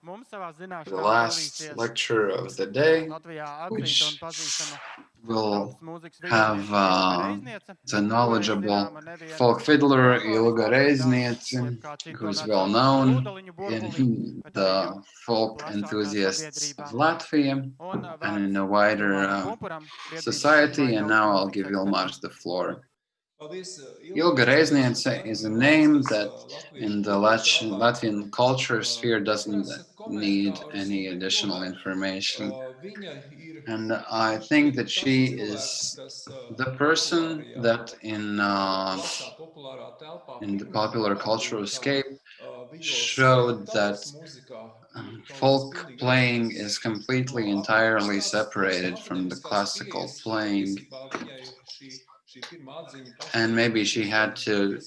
the last lecture of the day, which will have the knowledgeable folk fiddler Ilga Reizniece, who's well known in the folk enthusiasts of Latvia and in a wider society. And now I'll give Ilmars the floor. Ilga Reizniece is a name that in the Latvian culture sphere doesn't need any additional information. And I think that she is the person that in the popular cultural scape showed that folk playing is completely entirely separated from the classical playing, and maybe she had to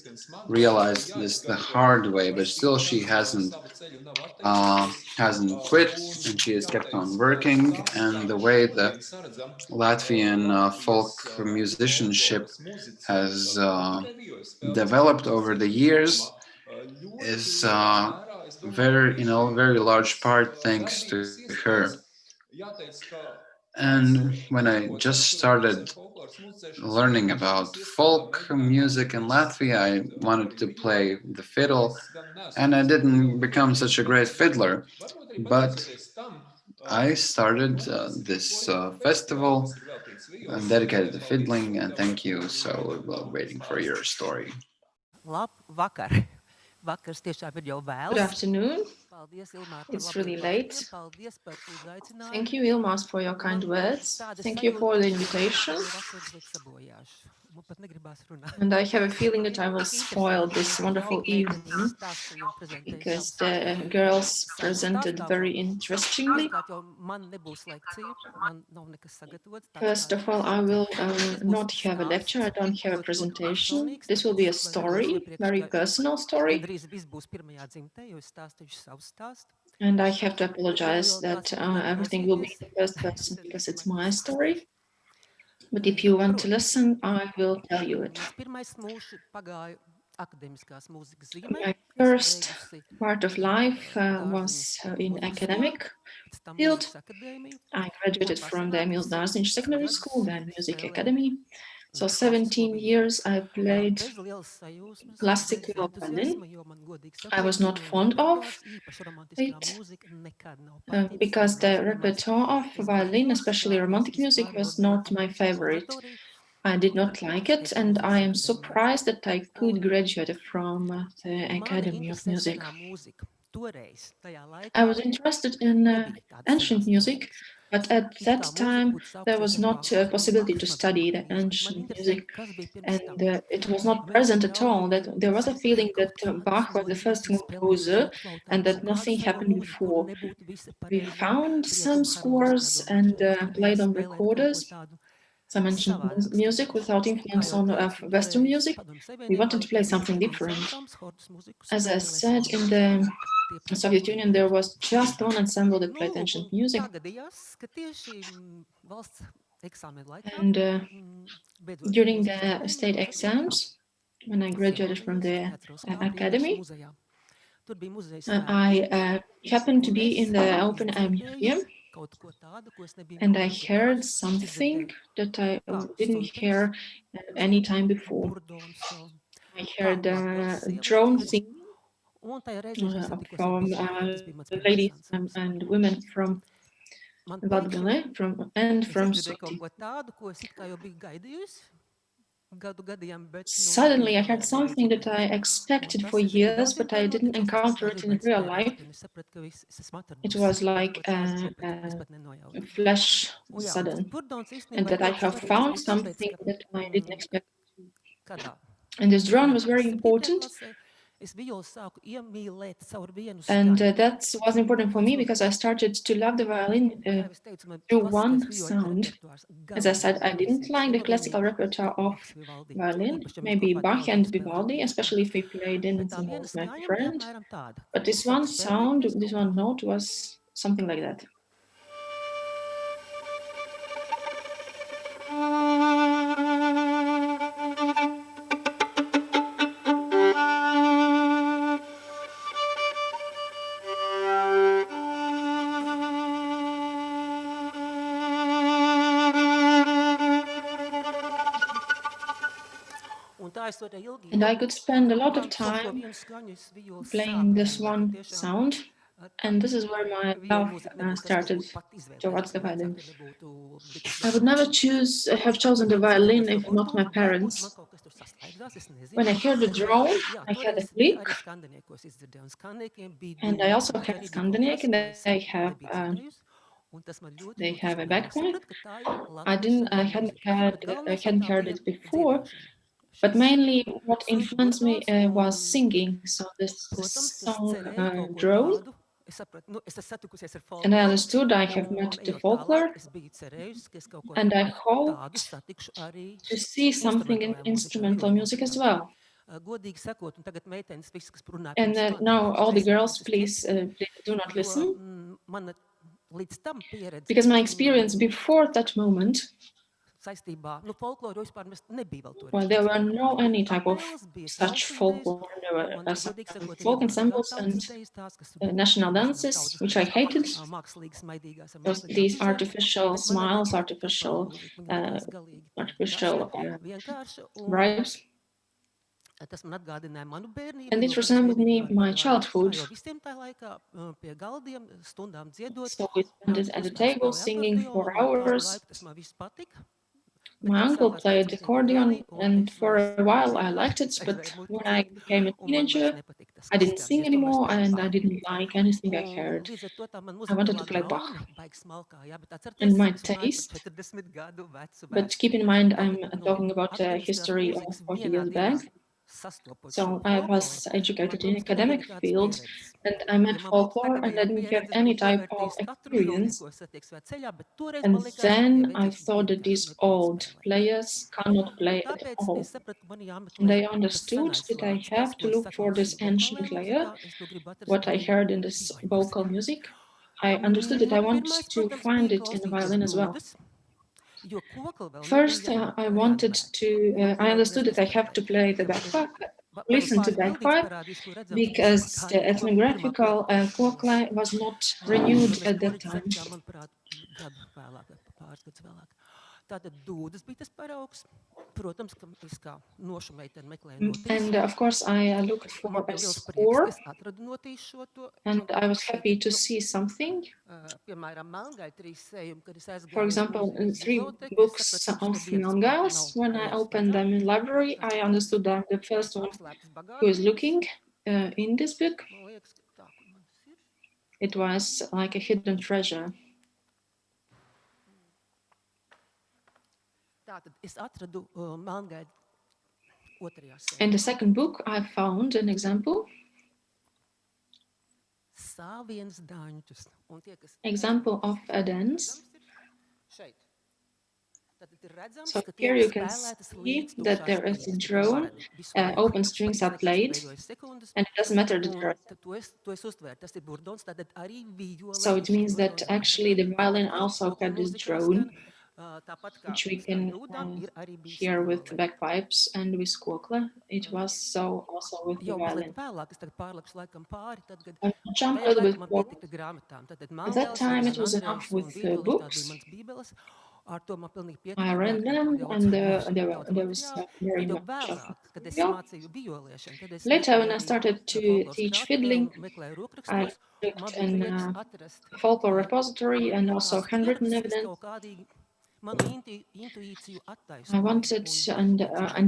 realize this the hard way, but still she hasn't quit, and she has kept on working. And the way the Latvian folk musicianship has developed over the years is very large part thanks to her. And when I just started learning about folk music in Latvia, I wanted to play the fiddle, and I didn't become such a great fiddler. But I started this festival dedicated to fiddling, and thank you. So, well, waiting for your story. Labvakar. Vakars tiešām ir jau Good vēls. afternoon. Paldies, Ilmār, par It's labiem really vārdiem. late. Paldies par uzaicinājumu. Thank you, Ilmars, for your kind words. Thank you for the invitation. Vakars liek sabojāšu. Man pat negribās runāt. And I have a feeling that I will spoil this wonderful evening Stāstīju un prezentēju because savu the girls presented very interestingly. Pirmkārt, jau man nebūs lekcija, man nav nekas sagatavots. First of all, I will not have a lecture. I don't have a presentation. This will be a story, very personal story. Gandrīz viss būs pirmajā dzimtē, jo es stāstīšu savu stāstu. And I have to apologize that everything will be in the first person because it's my story. But if you want to listen, I will tell you it. Pirmais mūžs pagāja akadēmiskās mūzikas zīmē. My first part of life was in academic field. I graduated from the Reiznice Secondary School, then Music Academy. So 17 years I played classical violin. I was not fond of it because the repertoire of violin, especially romantic music, was not my favorite. I did not like it, and I am surprised that I could graduate from the Academy of Music. I was interested in ancient music, but at that time there was not a possibility to study the ancient music, and it was not present at all. That there was a feeling that Bach was the first composer and that nothing happened before. We found some scores and played on recorders some ancient music without influence on Western music. We wanted to play something different. As I said, in the Soviet Union, there was just one ensemble that played ancient music. And during the state exams, when I graduated from the academy, I happened to be in the open air museum. And I heard something that I didn't hear any time before. I heard drone singing from ladies and women from Latgale and from Soti. Suddenly I heard something that I expected for years, but I didn't encounter it in real life. It was like a flash sudden, and that I have found something that I didn't expect. And this drone was very important. And that was important for me because I started to love the violin through one sound. As I said, I didn't like the classical repertoire of violin, maybe Bach and Vivaldi, especially if we played in with my friend. But this one sound, this one note was something like that. And I could spend a lot of time playing this one sound. And this is where my love started towards the violin. I would never have chosen the violin if not my parents. When I heard the drone, I had a click, and I also had Scandinavian, and they have a bagpipe. I hadn't heard it before, but mainly what influenced me was singing. So this song drone. And I understood I have met the folklore, and I hoped to see something in instrumental music as well. And now all the girls, please do not listen, because my experience before that moment, well, there were no any type of such folklore. There were some folk ensembles and national dances, which I hated. These artificial smiles, artificial vibes. And it resembled me my childhood. So we spent it at the table singing for hours. My uncle played accordion, and for a while I liked it, but when I became a teenager, I didn't sing anymore, and I didn't like anything I heard. I wanted to play Bach in my taste, but keep in mind I'm talking about the history of 40 years back. So I was educated in academic field, and I met folklore, and I didn't have any type of experience. And then I thought that these old players cannot play at all. And I understood that I have to look for this ancient layer, what I heard in this vocal music. I understood that I want to find it in the violin as well. First, I understood that I have to play the bagpipe, listen to bagpipe, because the ethnographical folklore was not renewed at that time. And of course, I looked for a score, and I was happy to see something. For example, in 3 books of Melngals, when I opened them in library, I understood that the first one who is looking in this book, it was like a hidden treasure. In the second book, I found an example of a dance. So here you can see that there is a drone, open strings are played, and it doesn't matter that there are. So it means that actually the violin also had this drone, which we can hear with the bagpipes and with squawkler. It was so also with the violin. I jump a little bit forward. At that time, it was enough with books. I read them, and there was very much of material. Later, when I started to teach fiddling, I looked in a folklore repository and also handwritten evidence. I wanted, and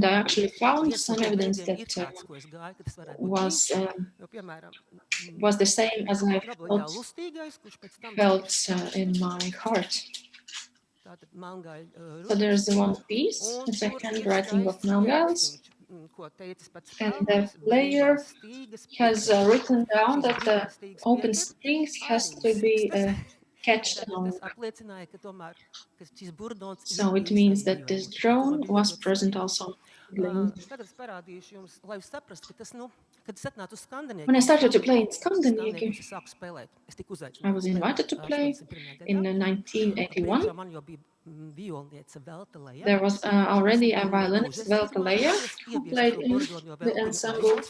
I actually found some evidence that was the same as I felt in my heart. So there's the one piece, it's a handwriting of Melngals, and the player has written down that the open strings has to be catched along. So it means that this drone was present also. When I started to play in Scandinavian, I was invited to play in 1981. There was already a violinist, Velta, who played in the ensemble.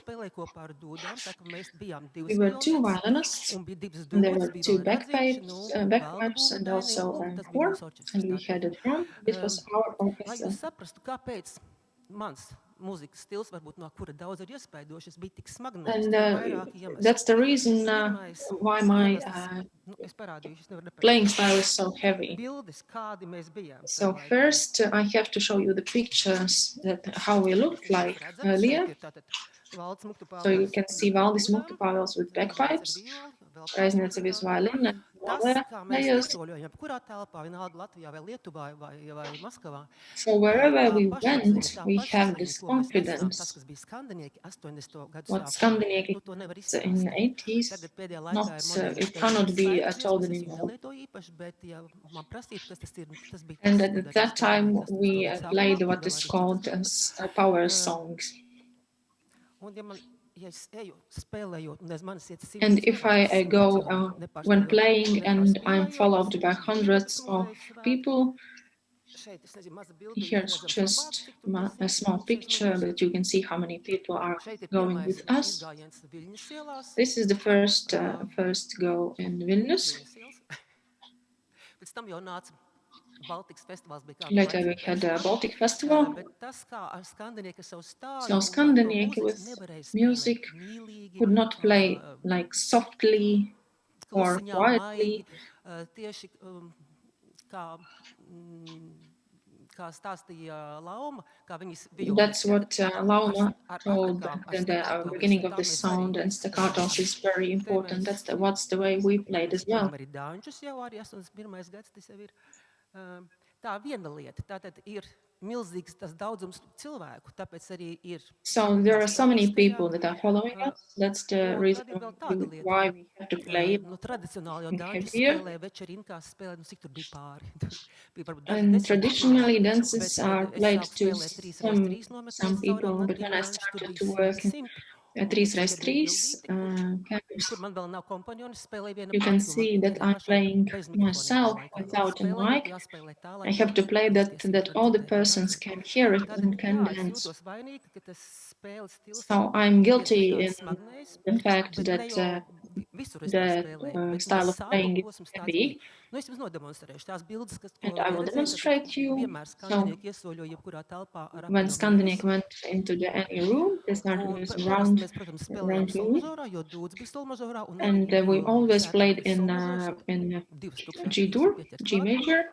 We were 2 violinists, and there were 2 bagpipes and also a choir, and we had a drum. This was our orchestra. And that's the reason why my playing style is so heavy. So first, I have to show you the pictures that how we looked like earlier. So you can see Valdis Muktapāvels with bagpipes, Reizniece with violin, and other players. So wherever we went, we have this confidence. What Skandinieki in the 80s, it cannot be told anymore. And at that time, we played what is called power songs. And if I go when playing and I'm followed by hundreds of people, here's just a small picture, but you can see how many people are going with us. This is the first go in Vilnius. Later we had a Baltic Festival. So Skandinieki with music could not play like softly or quietly. That's what Lauma told at the beginning of the sound, and staccatos is very important. What's the way we played as well. So there are so many people that are following us. That's the reason why we have to play heavier. And traditionally, dances are played to some people, but when I started to work in 3x3 camps, you can see that I'm playing myself without a mic. I have to play that all the persons can hear it and can dance. So I'm guilty in the fact that the style of playing is heavy. And I will demonstrate you. So when Skandinieki went into the any room, they started around me. And we always played in G-dur, G major.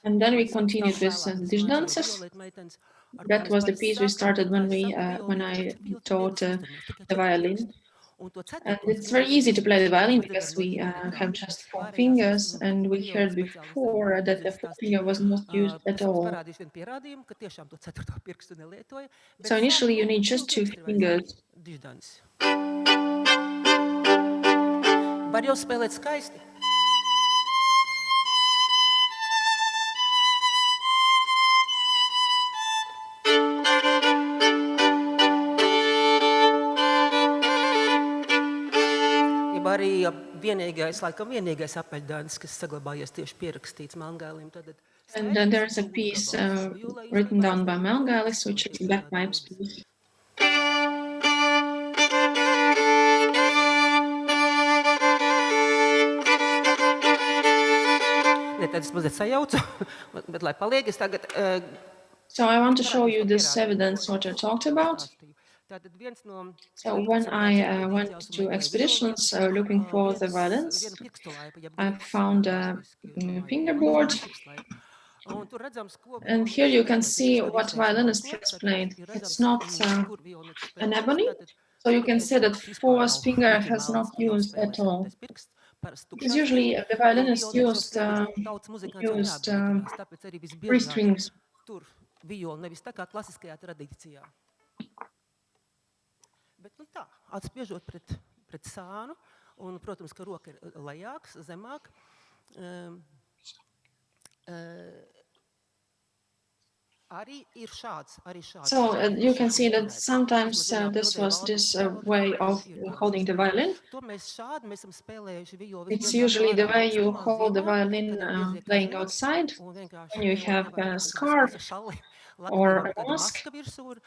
And then we continued with dish dances. That was the piece we started when I taught the violin. And it's very easy to play the violin because we have just 4 fingers, and we heard before that the 4th finger was not used at all. So initially you need just 2 fingers. And then there's a piece written down by Melngailis, which is a bagpipes piece. So I want to show you this evidence what I talked about. So when I went to expeditions looking for the violins, I found a fingerboard. And here you can see what violinist has played. It's not an ebony, So you can say that fourth finger has not used at all. Because usually the violinists used three strings. Violi, nevis tā kā klasiskajā tradīcijā. Bet nu tā, atspiežot pret sānu, un, protams, ka roka ir lejāks, zemāk. Arī ir šāds. So you can see that sometimes this was this way of holding the violin. It's usually the way you hold the violin playing outside, when you have a scarf or a mask,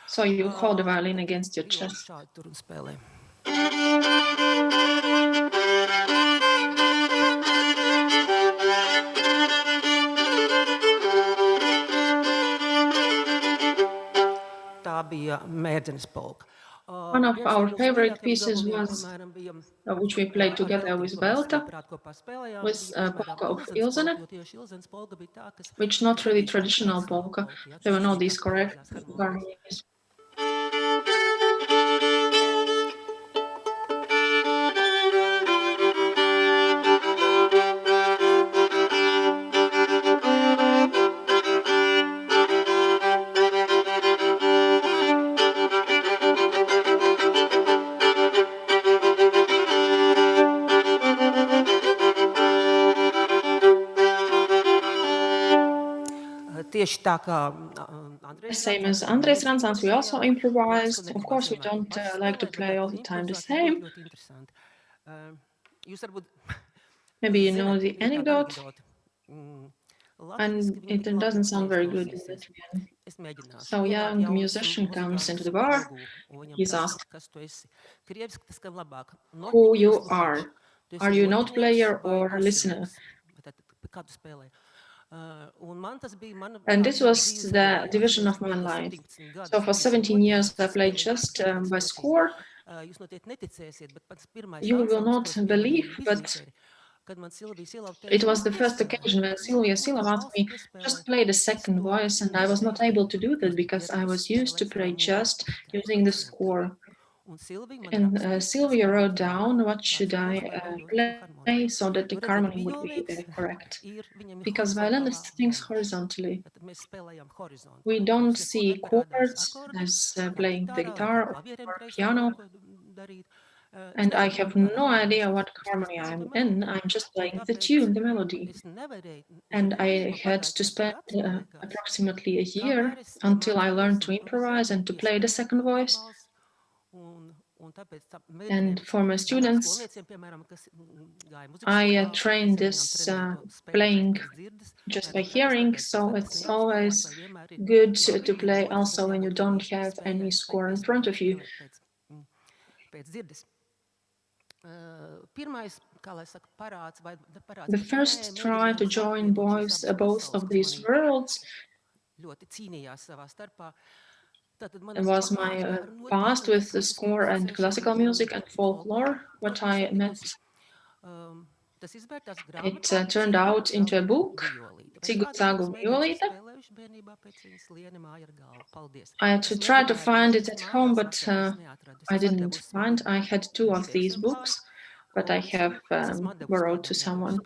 so you hold the violin against your chest. One of our favorite pieces was, which we played together with Belta, was polka of Ilzene, which not really traditional polka. There were not these correct harmonies. Same as Andrejs Ranzāns, we also improvised. Of course, we don't like to play all the time the same. Maybe you know the anecdote, and it doesn't sound very good in Latvian. So a young musician comes into the bar. He's asked, who you are? Are you a note player or a listener? And this was the division of my life. So for 17 years I played just by score. You will not believe, but it was the first occasion when Silvija Silava asked me just play the second voice, and I was not able to do that because I was used to play just using the score. And Silvija wrote down what should I play so that the harmony would be correct. Because violinists think horizontally. We don't see chords as playing the guitar or piano. And I have no idea what harmony I'm in. I'm just playing the tune, the melody. And I had to spend approximately a year until I learned to improvise and to play the second voice. And for my students, I train this playing just by hearing, so it's always good to play also when you don't have any score in front of you. The first try to join both of these worlds was my past with the score and classical music and folklore, what I met. It turned out into a book, Cigu Cagu Violīte. I had to try to find it at home, but I didn't find. I had two of these books, but I have borrowed to someone.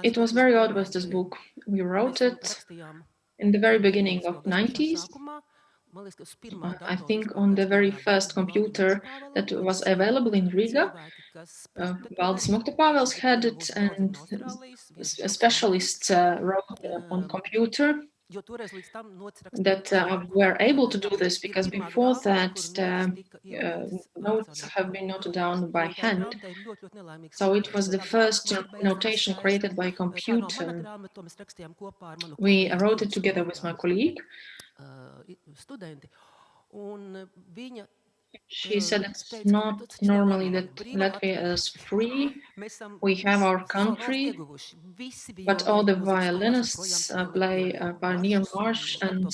It was very odd with this book. We wrote it in the very beginning of 90s. I think on the very first computer that was available in Riga. Valdis Muktapāvels had it, and a specialist wrote on computer that were able to do this, because before that the notes have been noted down by hand. So it was the first notation created by computer. We wrote it together with my colleague. She said it's not normally that Latvia is free. We have our country, but all the violinists play Pioneer March and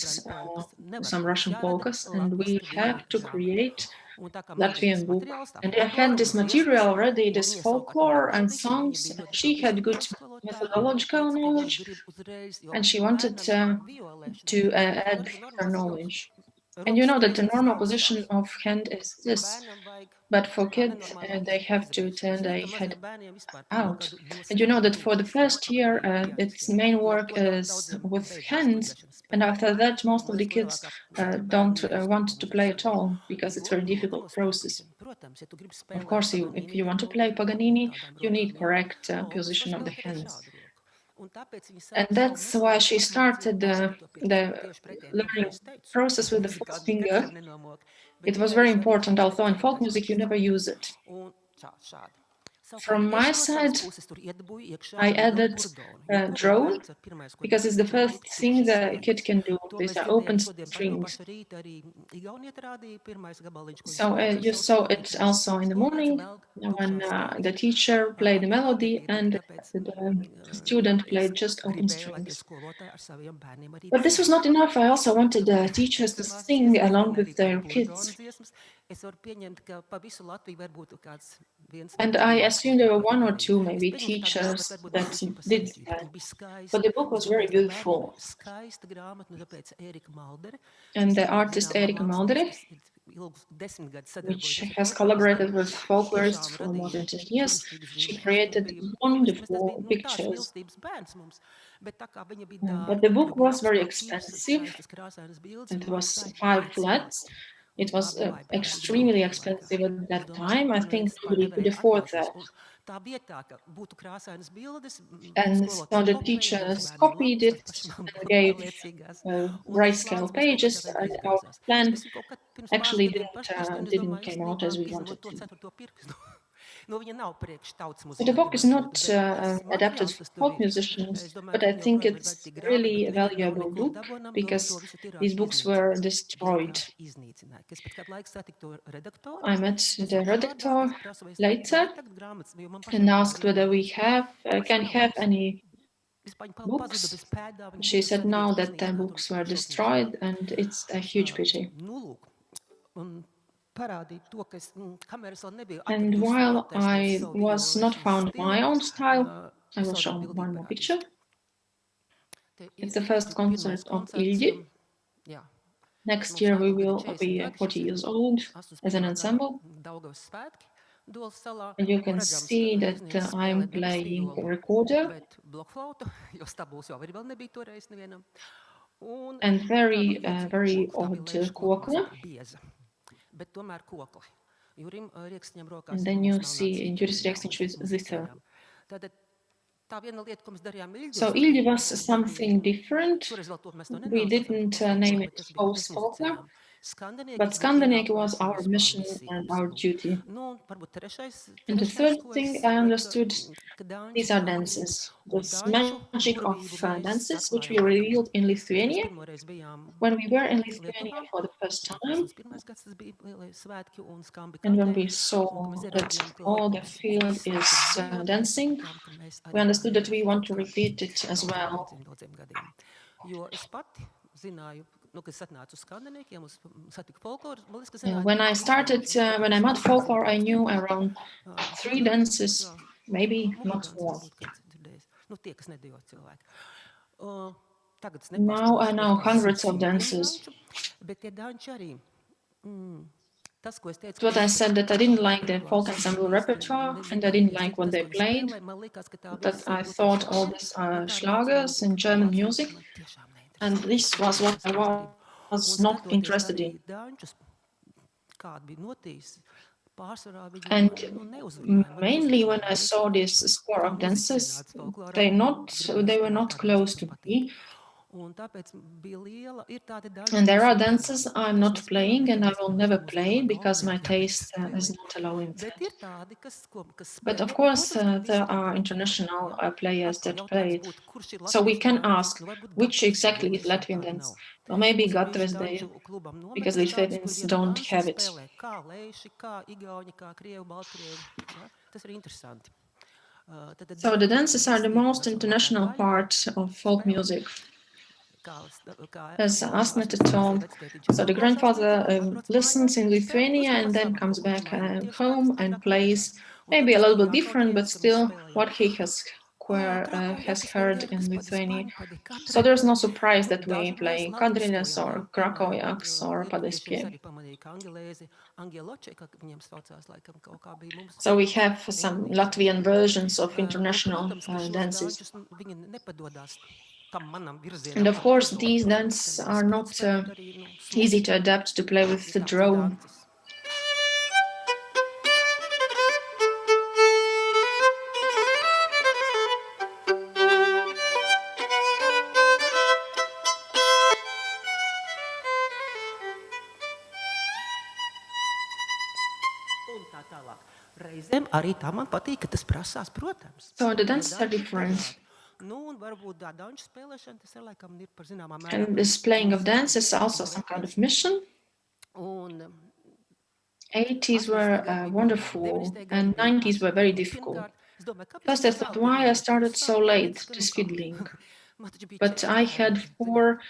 some Russian polkas, and we have to create Latvian book. And I had this material already, this folklore and songs. She had good methodological knowledge, and she wanted to add her knowledge. And you know that the normal position of hand is this, but for kids, they have to turn their head out. And you know that for the first year, its main work is with hands, and after that, most of the kids don't want to play at all because it's a very difficult process. Of course, if you want to play Paganini, you need correct position of the hands. And that's why she started the learning process with the first finger. It was very important, although in folk music you never use it. From my side, I added drone because it's the first thing the kid can do. These are open strings. So you saw it also in the morning when the teacher played the melody and the student played just open strings. But this was not enough. I also wanted the teachers to sing along with their kids. And I assume there were one or two maybe teachers that did that. But the book was very beautiful. And the artist Erika Maldere, which has collaborated with folklorists for more than 10 years, she created wonderful pictures. But the book was very expensive. It was 5 flats. It was extremely expensive at that time. I think nobody could afford that. And so the teachers copied it and gave grayscale pages, and our plan actually didn't came out as we wanted to. So the book is not adapted for folk musicians, but I think it's really a valuable book because these books were destroyed. I met the redactor later and asked whether we can have any books. She said no, that the books were destroyed, and it's a huge pity. And while I was not found my own style, I will show one more picture. It's the first concert of Ilgi. Next year we will be 40 years old as an ensemble. And you can see that I'm playing a recorder and very odd kokla. And then you see Juris Reiznice with zither. So Ilgi was something different. We didn't name it post folklore, but Scandinavia was our mission and our duty. And the third thing I understood, these are dances. This magic of dances, which we revealed in Lithuania. When we were in Lithuania for the first time, and when we saw that all the field is dancing, we understood that we want to repeat it as well. When I started, when I met folklore, I knew around 3 dances, maybe not more. Now I know hundreds of dances. That's what I said, that I didn't like the folk ensemble repertoire and I didn't like what they played. That I thought all these are schlagers and German music, and this was what I was not interested in. And mainly when I saw this score of dances, they were not close to me. And there are dances I'm not playing and I will never play because my taste is not allowing that. But of course there are international players that play it. So we can ask which exactly is Latvian dance. Or maybe Gatavas Day, because Lithuanians don't have it. So the dances are the most international part of folk music. As Asneta told, so the grandfather listens in Lithuania and then comes back home and plays maybe a little bit different, but still what he has choir has heard in Lithuania. So there's no surprise that we play kadriļas or krakowiaks or padespievi. So we have some Latvian versions of international dances. And of course, these dances are not easy to adapt to play with the drone. So the dances are different. And this playing of dance is also some kind of mission. 80s were wonderful and 90s were very difficult. First I thought, why I started so late this fiddling? But I had 4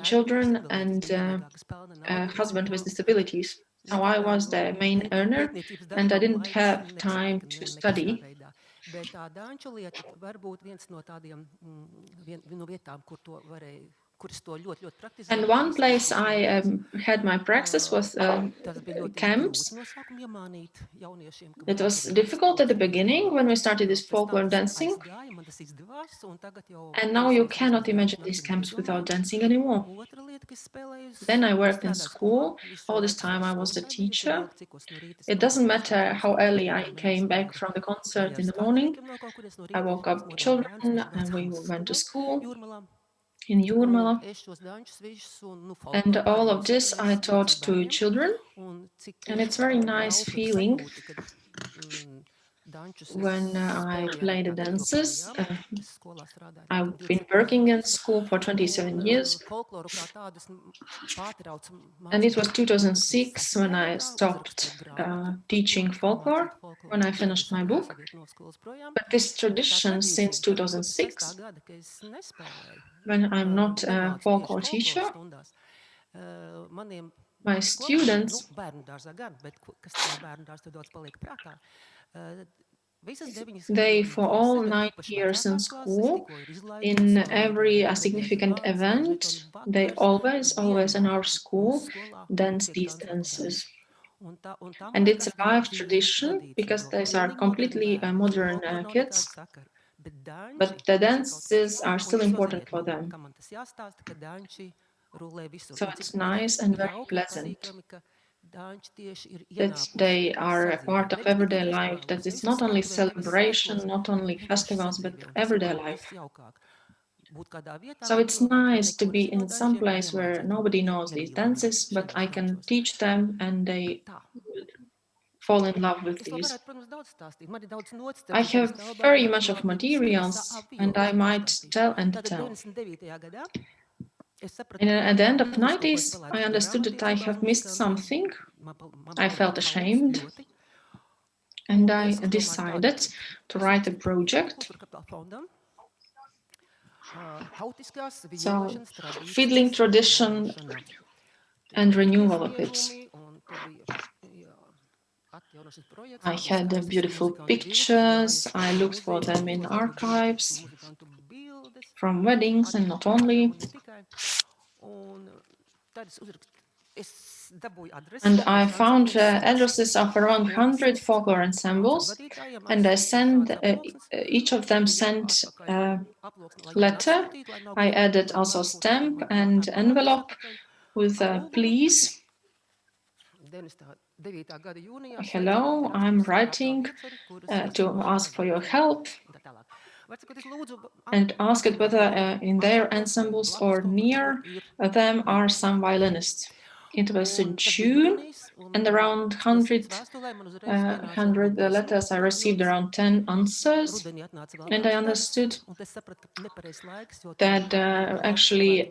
children and a husband with disabilities. So I was the main earner and I didn't have time to study. And one place I had my practice was camps. It was difficult at the beginning when we started this folklore dancing. And now you cannot imagine these camps without dancing anymore. Then I worked in school. All this time I was a teacher. It doesn't matter how early I came back from the concert in the morning. I woke up children and we went to school in Jūrmala. And all of this I taught to children. And it's a very nice feeling when I play the dances. I've been working in school for 27 years. And it was 2006 when I stopped teaching folklore, when I finished my book. But this tradition since 2006, when I'm not a folklore teacher, my students, they, for all 9 years in school, in every significant event, they always in our school dance these dances. And it's a live tradition because these are completely modern kids, but the dances are still important for them. So it's nice and very pleasant that they are a part of everyday life, that it's not only celebration, not only festivals, but everyday life. So it's nice to be in some place where nobody knows these dances, but I can teach them and they fall in love with these. I have very much of materials and I might tell and tell. And at the end of 90s, I understood that I have missed something. I felt ashamed. And I decided to write a project. So, fiddling tradition and renewal of it. I had beautiful pictures. I looked for them in archives from weddings and not only. And I found addresses of around 100 folklore ensembles, and I sent each of them sent a letter. I added also stamp and envelope with please. Hello, I'm writing to ask for your help, and asked whether in their ensembles or near them are some violinists. It was in June, and around 100 letters I received, around 10 answers, and I understood that actually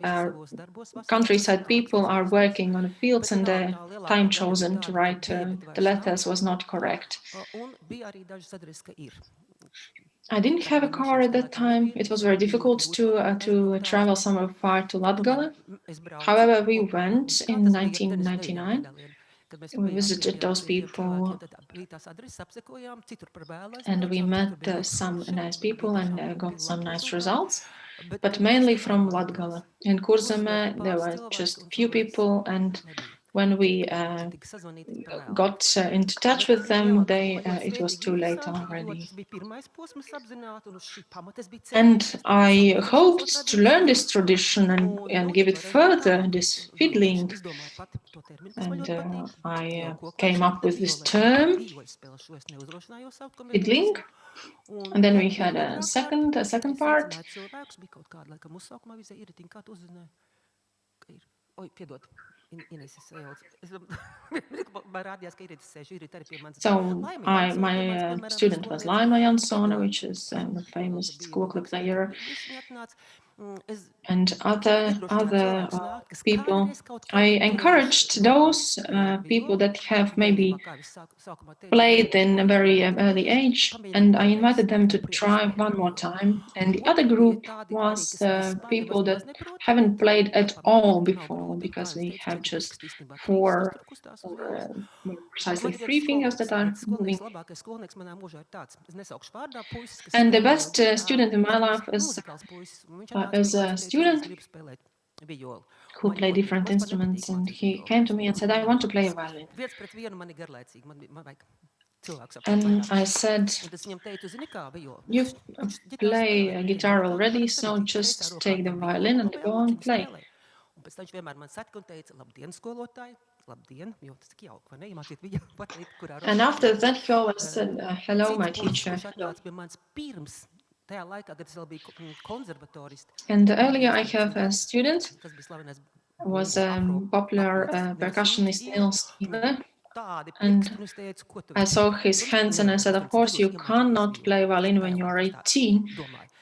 countryside people are working on the fields and the time chosen to write the letters was not correct. I didn't have a car at that time. It was very difficult to travel somewhere far to Latgale. However, we went in 1999. We visited those people and we met some nice people and got some nice results, but mainly from Latgale. In Kurzeme, there were just few people, and when we got into touch with them, it was too late already. And I hoped to learn this tradition and give it further, this fiddling. And I came up with this term, fiddling. And then we had a second part. So my student was Laima Jansone, which is a famous skokli player, and other people. I encouraged those people that have maybe played in a very early age, and I invited them to try one more time. And the other group was people that haven't played at all before, because we have just 4 or more precisely 3 fingers that are moving. And the best student in my life is a student who played different instruments, and he came to me and said, I want to play a violin. And I said, you play a guitar already, so just take the violin and go and play. And after that, he always said, hello, my teacher. Hello. And earlier I have a student, was a popular percussionist, Nils Steve, and I saw his hands and I said, of course you cannot play violin when you are 18.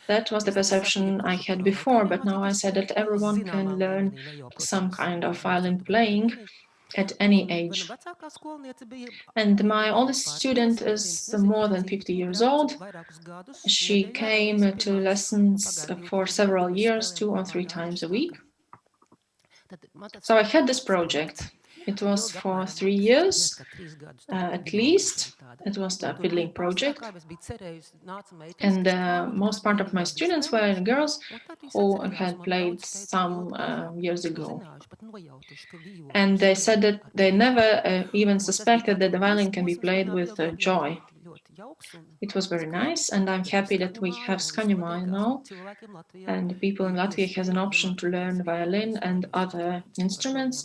That was the perception I had before, but now I said that everyone can learn some kind of violin playing at any age. And my oldest student is more than 50 years old. She came to lessons for several years, 2 or 3 times a week. So I had this project. It was for 3 years, at least. It was the fiddling project. And most part of my students were girls who had played some years ago. And they said that they never even suspected that the violin can be played with joy. It was very nice, and I'm happy that we have Skaņumaja now, and the people in Latvia has an option to learn violin and other instruments.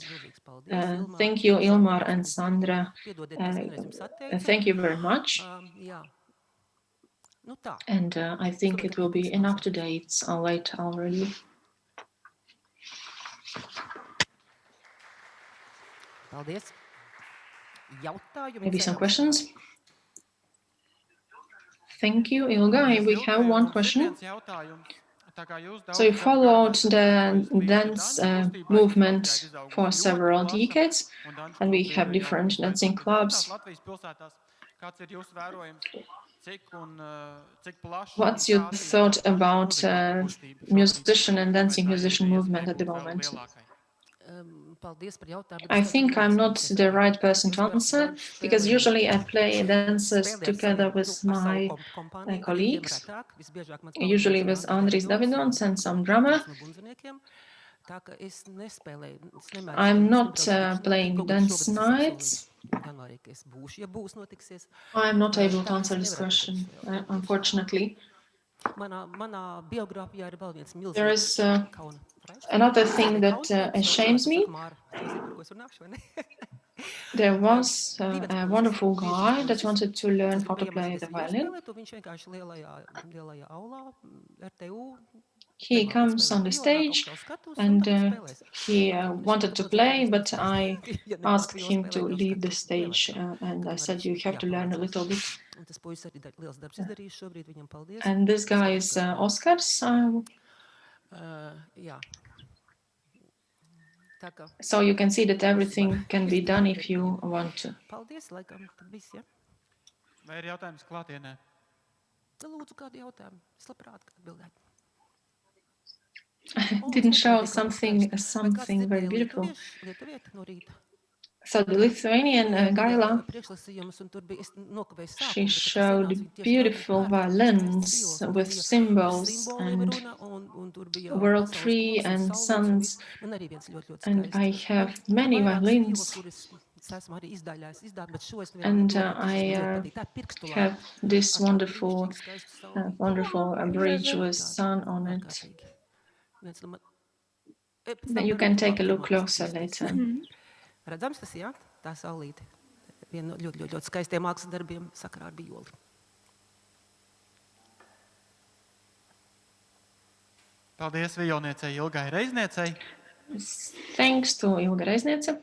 Thank you, Ilmar and Sandra. Thank you very much. And I think it will be enough today. It's late already. Maybe some questions? Thank you, Ilga. We have one question. So you followed the dance movement for several decades, and we have different dancing clubs. What's your thought about musician and dancing musician movement at the moment? I think I'm not the right person to answer, because usually I play dances together with my colleagues, usually with Andris Davidons and some drummer. I'm not playing dance nights. I'm not able to answer this question, unfortunately. There is another thing that shames me. There was a wonderful guy that wanted to learn how to play the violin. He comes on the stage and he wanted to play, but I asked him to leave the stage and I said, you have to learn a little bit. And this guy is Oskars. So you can see that everything can be done if you want to. Didn't show something very beautiful. So the Lithuanian Gaila, she showed beautiful violins with symbols and world tree and suns. And I have many violins. And I have this wonderful bridge with sun on it. That you can take a look closer later. Redzams tas, jā? Tā saulīte. Viena no ļoti skaistiem mākslas darbiem sakarā ar violi. Paldies violniecei Ilgai Reizniecei. Thanks to Ilga Reizniece.